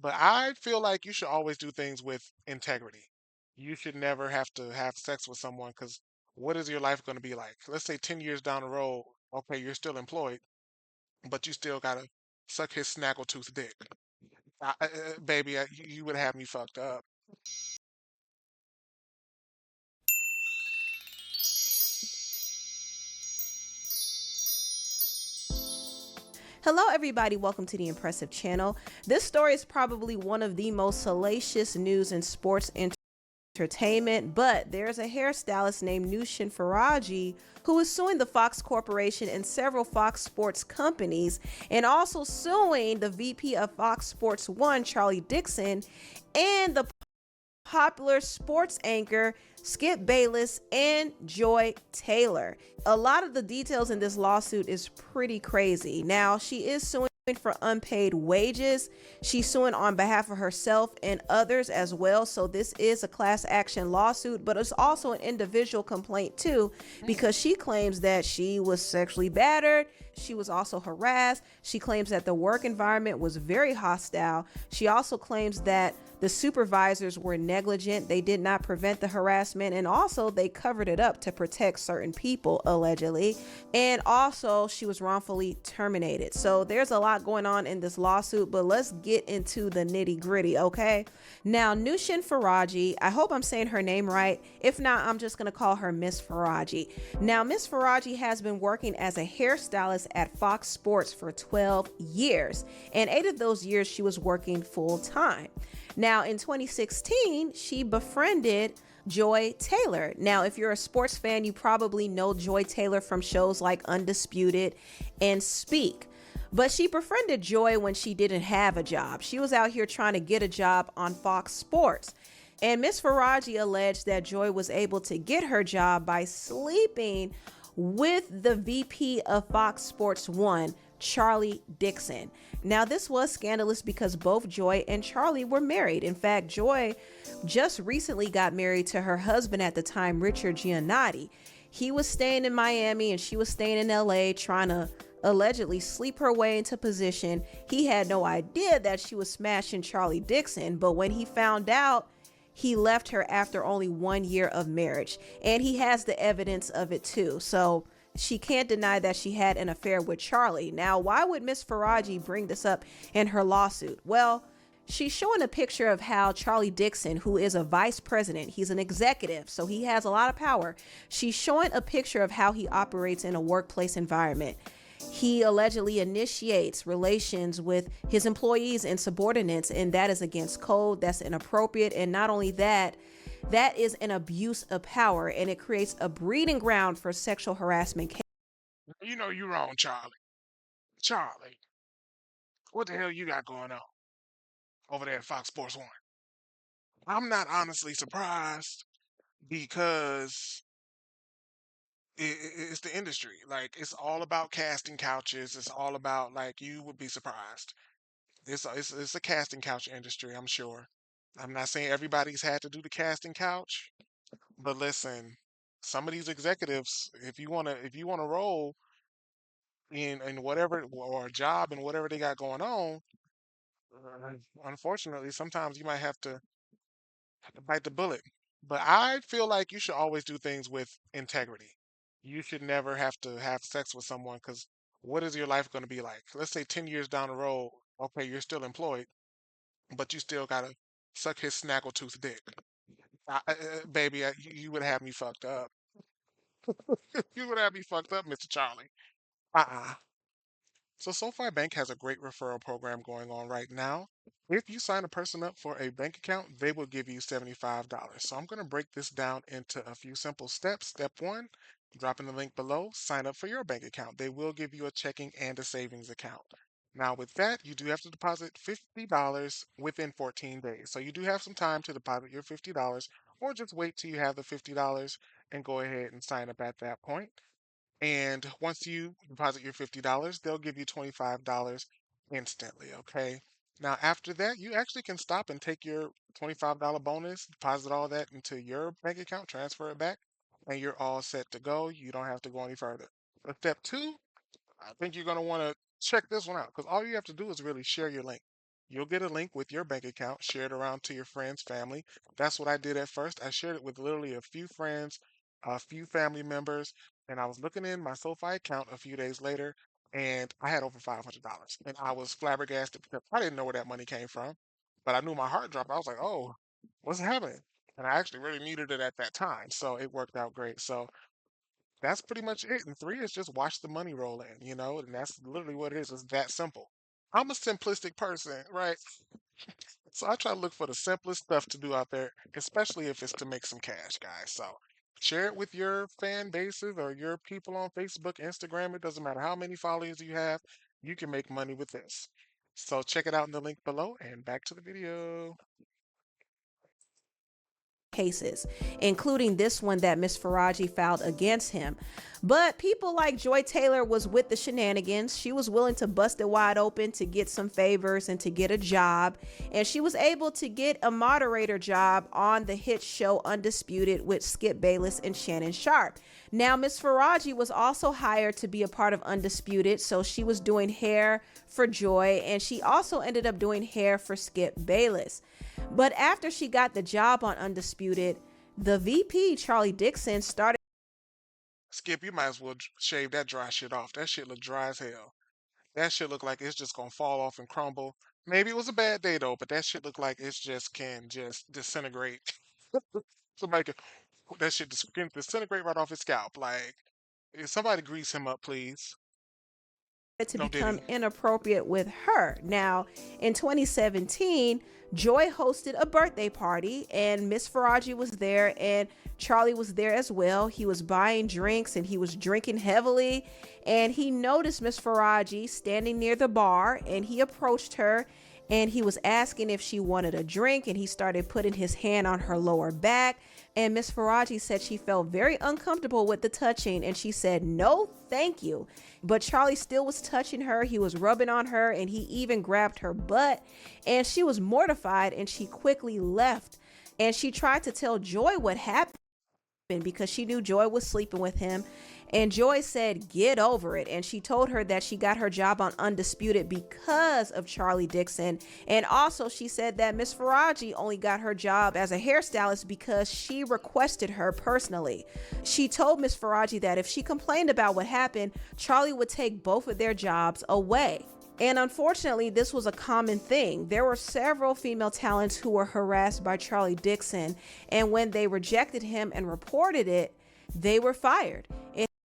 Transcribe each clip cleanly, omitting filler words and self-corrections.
But I feel like you should always do things with integrity. You should never have to have sex with someone because what is your life going to be like? Let's say 10 years down the road, okay, you're still employed, but you still got to suck his snaggletooth dick. Baby, you would have me fucked up. Hello, everybody. Welcome to the Empressive channel. This story is probably one of the most salacious news in sports entertainment, but there's a hairstylist named Nushin Faraji who is suing the Fox Corporation and several Fox Sports companies, and also suing the VP of Fox Sports 1, Charlie Dixon, and the popular sports anchor Skip Bayless and Joy Taylor. A lot of the details in this lawsuit is pretty crazy. Now, she is suing for unpaid wages. She's suing on behalf of herself and others as well. So this is a class action lawsuit, but it's also an individual complaint too, because she claims that she was sexually battered. She was also harassed. She claims that the work environment was very hostile. She also claims that the supervisors were negligent. They did not prevent the harassment, and also they covered it up to protect certain people, allegedly. And also she was wrongfully terminated. So there's a lot going on in this lawsuit, but let's get into the nitty gritty, okay? Now, Nushin Faraji, I hope I'm saying her name right. If not, I'm just gonna call her Miss Faraji. Now, Miss Faraji has been working as a hairstylist at Fox Sports for 12 years, and 8 of those years she was working full time. Now, in 2016, she befriended Joy Taylor. Now, if you're a sports fan, you probably know Joy Taylor from shows like Undisputed and Speak. But she befriended Joy when she didn't have a job. She was out here trying to get a job on Fox Sports. And Miss Faraji alleged that Joy was able to get her job by sleeping with the VP of Fox Sports 1, Charlie Dixon. Now, this was scandalous because both Joy and Charlie were married. In fact, Joy just recently got married to her husband at the time, Richard Giannotti. He was staying in Miami and she was staying in LA, trying to allegedly sleep her way into position. He had no idea that she was smashing Charlie Dixon, but when he found out, he left her after only 1 year of marriage, and he has the evidence of it too. So she can't deny that she had an affair with Charlie. Now, why would Miss Faraji bring this up in her lawsuit? Well, she's showing a picture of how Charlie Dixon, who is a vice president, he's an executive, so he has a lot of power. She's showing a picture of how he operates in a workplace environment. He allegedly initiates relations with his employees and subordinates, and that is against code. That's inappropriate. And not only that, that is an abuse of power, and it creates a breeding ground for sexual harassment. You know you wrong, Charlie. Charlie, what the hell you got going on over there at Fox Sports 1? I'm not honestly surprised because it's the industry. Like, it's all about casting couches. It's all about, like, you would be surprised. It's a casting couch industry, I'm sure. I'm not saying everybody's had to do the casting couch, but listen, some of these executives, if you wanna roll in whatever or a job and whatever they got going on, uh, unfortunately, sometimes you might have to bite the bullet. But I feel like you should always do things with integrity. You should never have to have sex with someone because what is your life going to be like? Let's say 10 years down the road, okay, you're still employed, but you still got to suck his snaggletooth dick. Baby, you would have me fucked up. You would have me fucked up, Mr. Charlie. Uh-uh. So SoFi Bank has a great referral program going on right now. If you sign a person up for a bank account, they will give you $75. So I'm going to break this down into a few simple steps. Step one, drop in the link below, sign up for your bank account. They will give you a checking and a savings account. Now, with that, you do have to deposit $50 within 14 days. So you do have some time to deposit your $50, or just wait till you have the $50 and go ahead and sign up at that point. And once you deposit your $50, they'll give you $25 instantly, okay? Now, after that, you actually can stop and take your $25 bonus, deposit all that into your bank account, transfer it back, and you're all set to go. You don't have to go any further. But step two, I think you're going to want to check this one out because all you have to do is really share your link. you'll get a link with your bank account, share it around to your friends, family. That's what I did at first. I shared it with literally a few friends, a few family members, and I was looking in my SoFi account a few days later, and I had over $500. And I was flabbergasted because I didn't know where that money came from, but I knew my heart dropped. I was like, oh, what's happening? And I actually really needed it at that time, so it worked out great. So that's pretty much it. And three is just watch the money roll in, and that's literally what it is. It's that simple. I'm a simplistic person, right? So I try to look for the simplest stuff to do out there, especially if it's to make some cash, guys. So share it with your fan bases or your people on Facebook, Instagram. It doesn't matter how many followers you have, you can make money with this. So check it out in the link below and back to the video. Cases, including this one that Miss Faraji filed against him. But people like Joy Taylor was with the shenanigans. She was willing to bust it wide open to get some favors and to get a job. And she was able to get a moderator job on the hit show Undisputed with Skip Bayless and Shannon Sharp. Now, Miss Faraji was also hired to be a part of Undisputed, so she was doing hair for Joy, and she also ended up doing hair for Skip Bayless. But after she got the job on Undisputed, the VP, Charlie Dixon, started. Skip, you might as well shave that dry shit off. That shit look dry as hell. That shit look like it's just gonna fall off and crumble. Maybe it was a bad day though, but that shit look like it's just can just disintegrate. Somebody can that shit just can disintegrate right off his scalp. Like, if somebody grease him up, please. To No become diddy. inappropriate with her. Now, in 2017, Joy hosted a birthday party and Miss Faraji was there and Charlie was there as well. He was buying drinks and he was drinking heavily, and he noticed Miss Faraji standing near the bar, and he approached her and he was asking if she wanted a drink, and he started putting his hand on her lower back. And Miss Faraji said she felt very uncomfortable with the touching, and she said, "No, thank you." But Charlie still was touching her. He was rubbing on her, and he even grabbed her butt. And she was mortified, and she quickly left. And she tried to tell Joy what happened because she knew Joy was sleeping with him. And Joy said, "Get over it." And she told her that she got her job on Undisputed because of Charlie Dixon. And also she said that Miss Faraji only got her job as a hairstylist because she requested her personally. She told Miss Faraji that if she complained about what happened, Charlie would take both of their jobs away. And unfortunately, this was a common thing. There were several female talents who were harassed by Charlie Dixon, and when they rejected him and reported it, they were fired.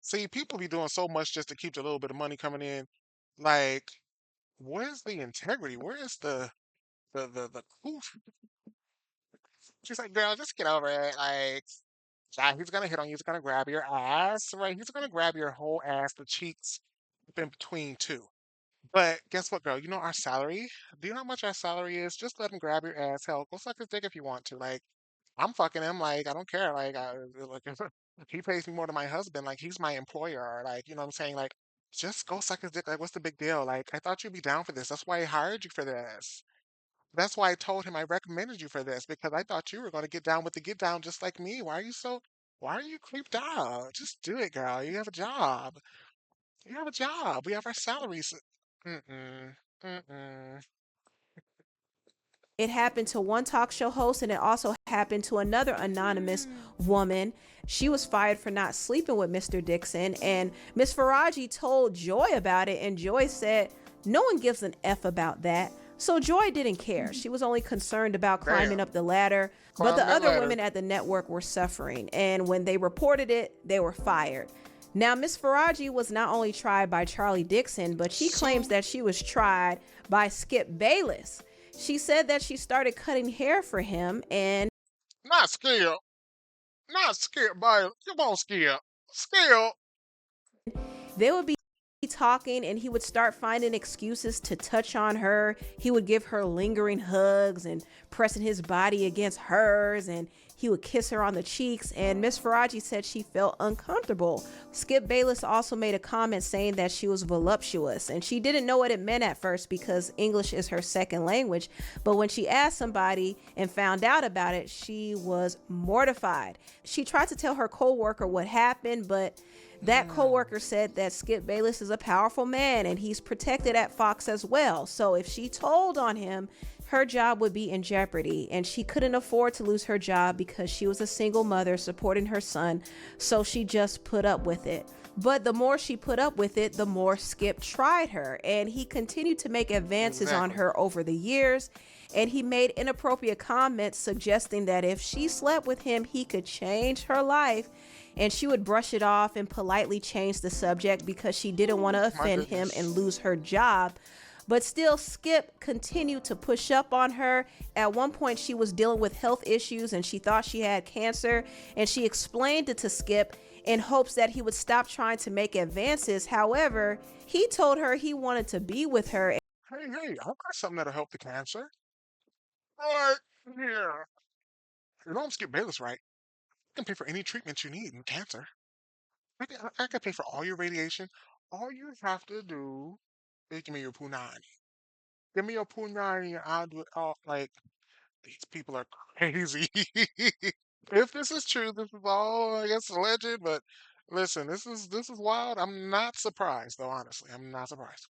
See, people be doing so much just to keep the little bit of money coming in. Like, where's the integrity? Where's the proof? She's like, girl, just get over it. Like, yeah, he's gonna hit on you. He's gonna grab your ass, right? He's gonna grab your whole ass, the cheeks in between too. But guess what, girl? You know our salary? Do you know how much our salary is? Just let him grab your ass. Hell, go suck his dick if you want to. Like, I'm fucking him. Like, I don't care. Like, if he pays me more than my husband. Like, he's my employer. Like, you know what I'm saying? Like, just go suck his dick. Like, what's the big deal? Like, I thought you'd be down for this. That's why I hired you for this. That's why I told him I recommended you for this because I thought you were going to get down with the get down just like me. Why are you creeped out? Just do it, girl. You have a job. You have a job. We have our salaries. Mm-mm. Mm-mm. It happened to one talk show host, and it also happened to another anonymous woman. She was fired for not sleeping with Mr. Dixon, and Miss Faraji told Joy about it, and Joy said, "No one gives an F about that." So Joy didn't care. She was only concerned about climbing Damn. up the ladder, but Climb the that other ladder. women at the network were suffering, and when they reported it, they were fired. Now, Miss Faraji was not only tried by Charlie Dixon, but she claims So, that she was tried by Skip Bayless. She said that she started cutting hair for him, and not scared. Not scared, by come on, scared. Scared. they would be talking, and he would start finding excuses to touch on her. He would give her lingering hugs and pressing his body against hers, and He would kiss her on the cheeks, and Miss Faraji said she felt uncomfortable. Skip Bayless also made a comment saying that she was voluptuous, and she didn't know what it meant at first because English is her second language. But when she asked somebody and found out about it, she was mortified. She tried to tell her co-worker what happened, but that Mm. co-worker said that Skip Bayless is a powerful man and he's protected at Fox as well. So if she told on him, her job would be in jeopardy, and she couldn't afford to lose her job because she was a single mother supporting her son. So she just put up with it. But the more she put up with it, the more Skip tried her, and he continued to make advances on Exactly. her over the years. And he made inappropriate comments suggesting that if she slept with him, he could change her life. And she would brush it off and politely change the subject because she didn't want to Ooh, my offend him and goodness. lose her job. But still, Skip continued to push up on her. At one point, she was dealing with health issues and she thought she had cancer. And she explained it to Skip in hopes that he would stop trying to make advances. However, he told her he wanted to be with her. Hey, hey, I've got something that'll help the cancer. Right here. You know I'm Skip Bayless, right? I can pay for any treatment you need in cancer. I can pay for all your radiation. All you have to do is give me your punani. Give me your punani and I'll do it all. Like, these people are crazy. If this is true, this is all, I guess, alleged, but listen, this is wild. I'm not surprised, though, honestly. I'm not surprised.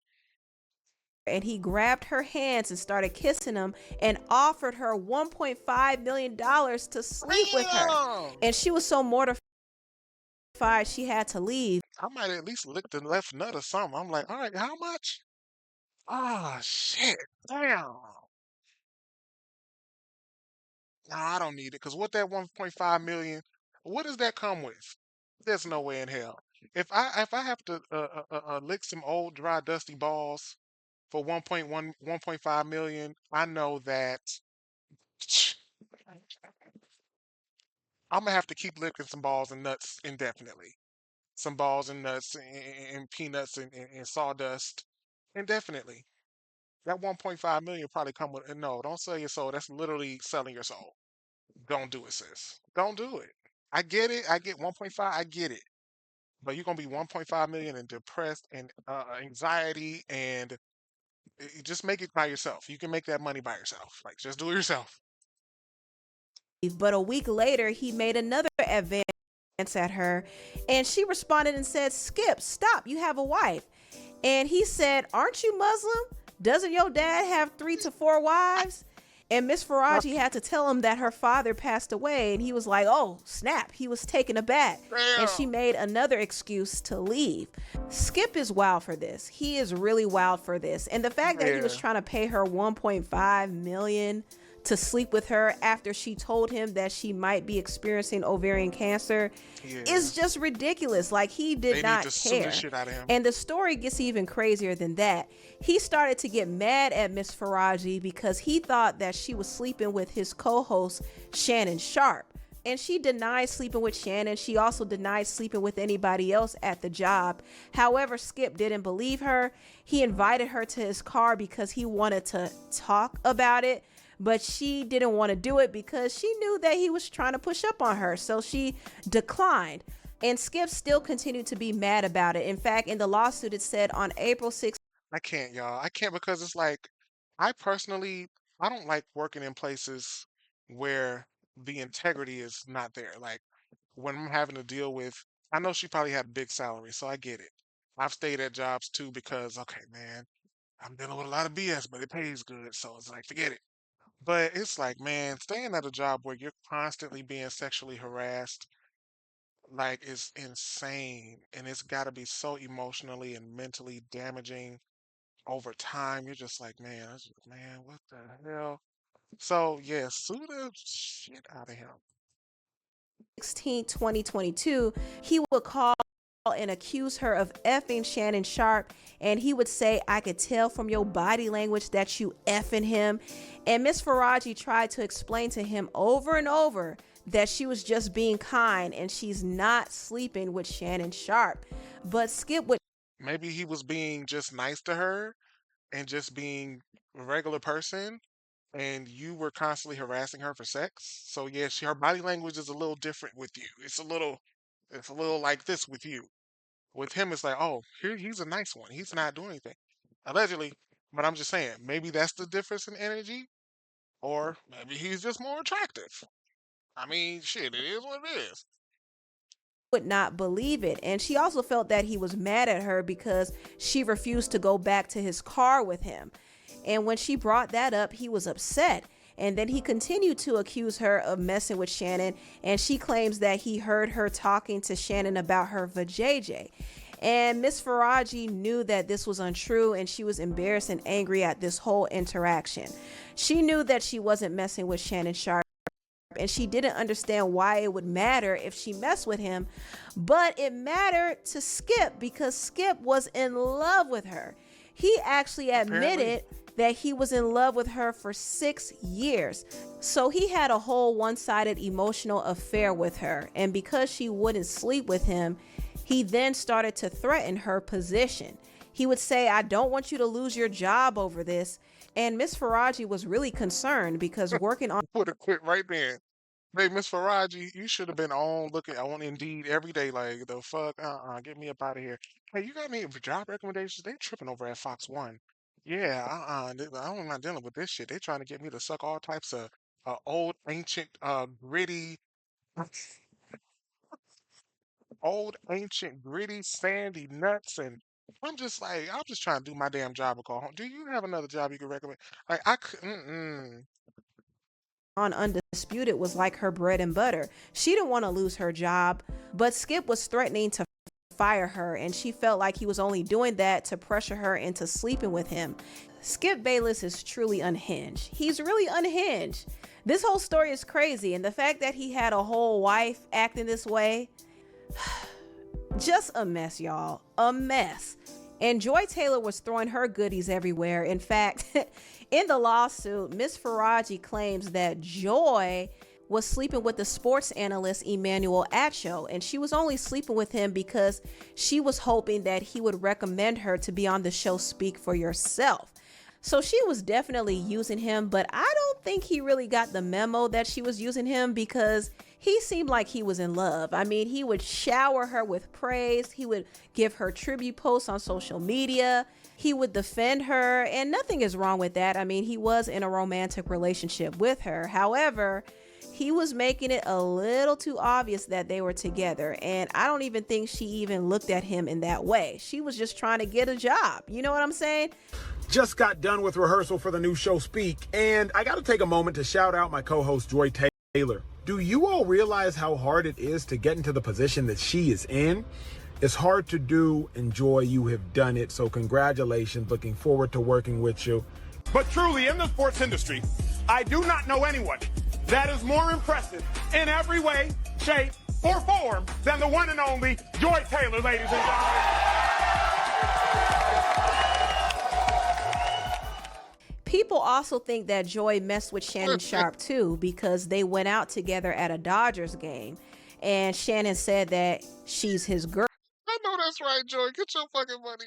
And he grabbed her hands and started kissing them and offered her $1.5 million to sleep with her. Damn! And she was so mortified she had to leave. I might at least lick the left nut or something. I'm like, all right, how much? Ah, shit. Damn. Nah, I don't need it. Because what that 1.5 million, what does that come with? There's no way in hell. If I have to lick some old dry dusty balls for 1.5 million, I know that I'm gonna have to keep licking some balls and nuts indefinitely. Some balls and nuts and peanuts and sawdust indefinitely. That 1.5 million probably come with no, don't sell your soul. That's literally selling your soul. Don't do it, sis. Don't do it. I get it. I get 1.5. I get it. But you're gonna be 1.5 million and depressed and anxiety and just make it by yourself. You can make that money by yourself. Like just do it yourself. But a week later, he made another advance at her, and she responded and said, "Skip, stop. You have a wife." And he said, "Aren't you Muslim? Doesn't your dad have 3 to 4 wives?" And Miss Faraji had to tell him that her father passed away, and he was like, "Oh, snap." He was taken aback. And Damn. she made another excuse to leave. Skip is wild for this. He is really wild for this. And the fact that he was Yeah. trying to pay her 1.5 million to sleep with her after she told him that she might be experiencing ovarian cancer Yeah. is just ridiculous. Like, he did They need not to sue the care. shit out of him. And the story gets even crazier than that. He started to get mad at Miss Faraji because he thought that she was sleeping with his co-host Shannon Sharp. And she denied sleeping with Shannon. She also denied sleeping with anybody else at the job. However, Skip didn't believe her. He invited her to his car because he wanted to talk about it, but she didn't want to do it because she knew that he was trying to push up on her. So she declined. And Skip still continued to be mad about it. In fact, in the lawsuit, it said on April 6th, I can't, y'all. I can't because it's like I personally I don't like working in places where the integrity is not there. Like when I'm having to deal with I know she probably had a big salary, so I get it. I've stayed at jobs too because okay, man, I'm dealing with a lot of BS, but it pays good, so it's like forget it. But it's like, man, staying at a job where you're constantly being sexually harassed, like, is insane. And it's got to be so emotionally and mentally damaging over time. You're just like, man, man, what the hell? So, yeah, sue the shit out of him. 16, 2022, he would call and accuse her of effing Shannon Sharp. And he would say, "I could tell from your body language that you effing him." And Miss Faraji tried to explain to him over and over that she was just being kind and she's not sleeping with Shannon Sharp. But Skip would Maybe he was being just nice to her and just being a regular person. and you were constantly harassing her for sex. So yeah, her body language is a little different with you. It's a little like this with you. With him, it's like, oh, he's a nice one. He's not doing anything, allegedly. But I'm just saying, maybe that's the difference in energy, or maybe he's just more attractive. I mean, shit, it is what it is. Would not believe it. And she also felt that he was mad at her because she refused to go back to his car with him. And when she brought that up, he was upset. And then he continued to accuse her of messing with Shannon. And she claims that he heard her talking to Shannon about her vajayjay. And Miss Faraji knew that this was untrue, and she was embarrassed and angry at this whole interaction. She knew that she wasn't messing with Shannon Sharp, and she didn't understand why it would matter if she messed with him, but it mattered to Skip because Skip was in love with her. He actually Apparently, admitted that he was in love with her for 6 years. So he had a whole one-sided emotional affair with her, and because she wouldn't sleep with him, he then started to threaten her position. He would say, "I don't want you to lose your job over this." And Miss Faraji was really concerned because working on would have quit right then. Hey, Miss Faraji, you should have been on looking on Indeed every day. Like the fuck, get me up out of here. Hey, you got any job recommendations? They tripping over at Fox One. Yeah, I'm not dealing with this shit. They trying to get me to suck all types of old, ancient, gritty, old, ancient, gritty, sandy nuts, and I'm just like, I'm just trying to do my damn job and go home. Do you have another job you could recommend? Like, I could, Undisputed was like her bread and butter. She didn't want to lose her job, but Skip was threatening to fire her, and she felt like he was only doing that to pressure her into sleeping with him. Skip Bayless is truly unhinged. He's really unhinged. This whole story is crazy, and the fact that he had a whole wife acting this way, just a mess, y'all. A mess. And Joy Taylor was throwing her goodies everywhere. In fact, in the lawsuit, Miss Faraji claims that Joy was sleeping with the sports analyst Emmanuel Acho, and she was only sleeping with him because she was hoping that he would recommend her to be on the show Speak for Yourself. So she was definitely using him, but I don't think he really got the memo that she was using him because he seemed like he was in love. I mean, he would shower her with praise. He would give her tribute posts on social media. He would defend her, and nothing is wrong with that. I mean, he was in a romantic relationship with her. However, he was making it a little too obvious that they were together, and I don't even think she even looked at him in that way. She was just trying to get a job. You know what I'm saying? Just got done with rehearsal for the new show Speak, and I got to take a moment to shout out my co-host Joy Taylor. Do you all realize how hard it is to get into the position that she is in? It's hard to do, and Joy, you have done it, so congratulations. Looking forward to working with you. But truly, in the sports industry, I do not know anyone that is more impressive in every way, shape, or form than the one and only Joy Taylor, ladies and gentlemen. People also think that Joy messed with Shannon Sharp too because they went out together at a Dodgers game, and Shannon said that she's his girl. I know that's right, Joy. Get your fucking money.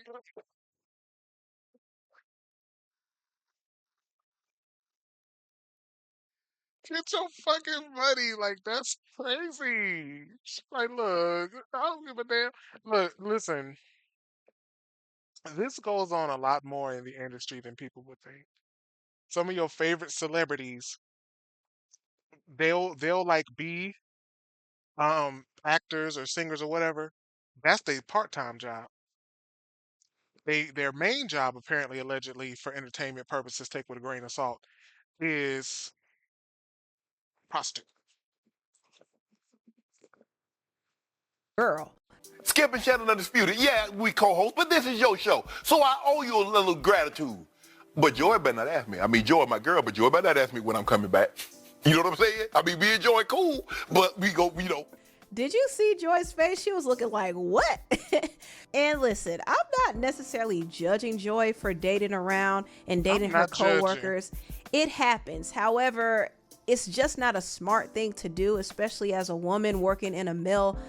Get your fucking money. Like, that's crazy. Like, look, I don't give a damn. Look, listen, this goes on a lot more in the industry than people would think. Some of your favorite celebrities, they'll like be actors or singers or whatever. That's their part-time job. Their main job, apparently, allegedly, for entertainment purposes, take with a grain of salt, is prostitute. Girl. Skip and Shannon Undisputed. Yeah, we co-host, but this is your show. So I owe you a little gratitude. But Joy better not ask me. I mean, Joy, my girl, but Joy better not ask me when I'm coming back. You know what I'm saying? I mean, me and Joy cool, but we go, you know. Did you see Joy's face? She was looking like, what? And listen, I'm not necessarily judging Joy for dating around and dating her coworkers. It happens. However, it's just not a smart thing to do, especially as a woman working in a male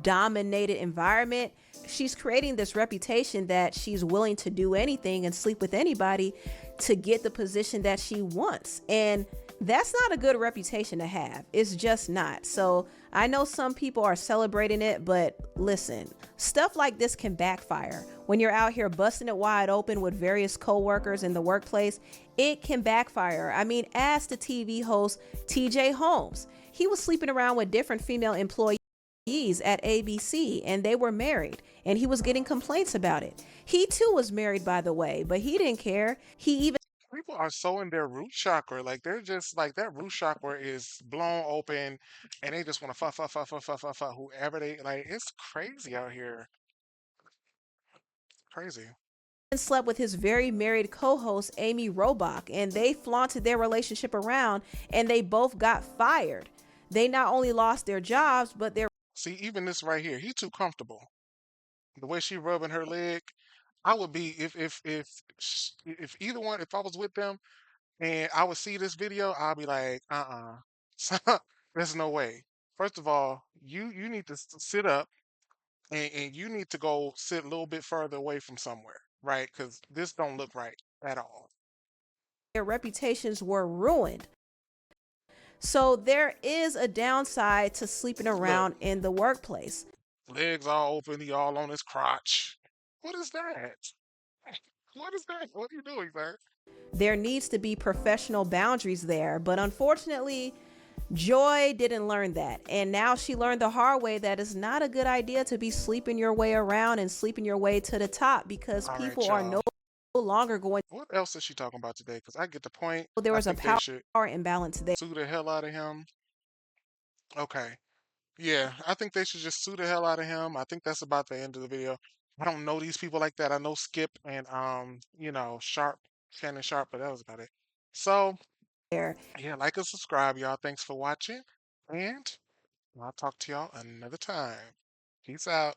dominated environment. She's creating this reputation that she's willing to do anything and sleep with anybody to get the position that she wants. And that's not a good reputation to have. It's just not. So I know some people are celebrating it, but listen, stuff like this can backfire. When you're out here busting it wide open with various coworkers in the workplace, it can backfire. I mean, ask the TV host TJ Holmes. He was sleeping around with different female employees at ABC, and they were married, and he was getting complaints about it. He too was married, by the way, but he didn't care. He even People are so in their root chakra, like they're just like that root chakra is blown open, and they just want to fuck whoever they like. It's crazy out here, crazy. slept with his very married co-host Amy Robach, and they flaunted their relationship around, and they both got fired. They not only lost their jobs, but their See, even this right here, he too comfortable. The way she rubbing her leg, I would be if either one, if I was with them and I would see this video, I'll be like, there's no way. First of all, you need to sit up and you need to go sit a little bit further away from somewhere, right? Because this don't look right at all. reputations were ruined. So there is a downside to sleeping Look, around in the workplace. legs all open, he all on his crotch. What is that? What is that? What are you doing, sir? There needs to be professional boundaries there, but unfortunately, Joy didn't learn that. And now she learned the hard way that it's not a good idea to be sleeping your way around and sleeping your way to the top, because All right, people are y'all. no longer going. What else is she talking about today? Because I get the point. There I was a think they power should imbalance there. sue the hell out of him. Okay. Yeah, I think they should just sue the hell out of him. I think that's about the end of the video. I don't know these people like that. I know Skip and Sharp, Shannon Sharp, but that was about it. So yeah, like and subscribe, y'all. Thanks for watching. And I'll talk to y'all another time. Peace out.